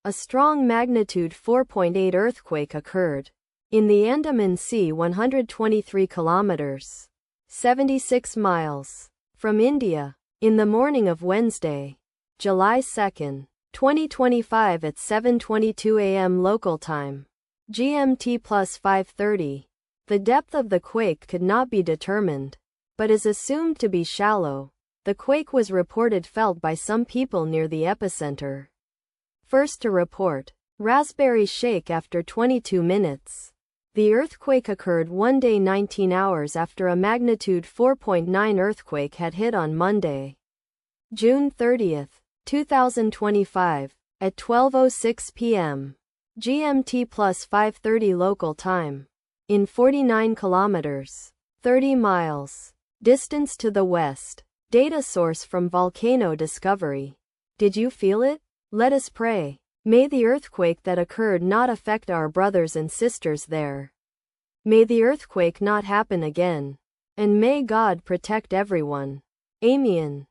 A strong magnitude 4.8 earthquake occurred in the Andaman Sea 123 kilometers, 76 miles from India in the morning of Wednesday, July 2, 2025 at 7:22 a.m. local time, GMT plus 5:30. The depth of the quake could not be determined, but is assumed to be shallow. The quake was reported felt by some people near the epicenter. First to report, Raspberry shake after 22 minutes. The earthquake occurred one day 19 hours after a magnitude 4.9 earthquake had hit on Monday, June 30, 2025, at 12:06 p.m. GMT plus 5:30 local time, in 49 kilometers, 30 miles, distance to the west. Data source from Volcano Discovery. Did you feel it? Let us pray. May the earthquake that occurred not affect our brothers and sisters there. May the earthquake not happen again. And may God protect everyone. Amen.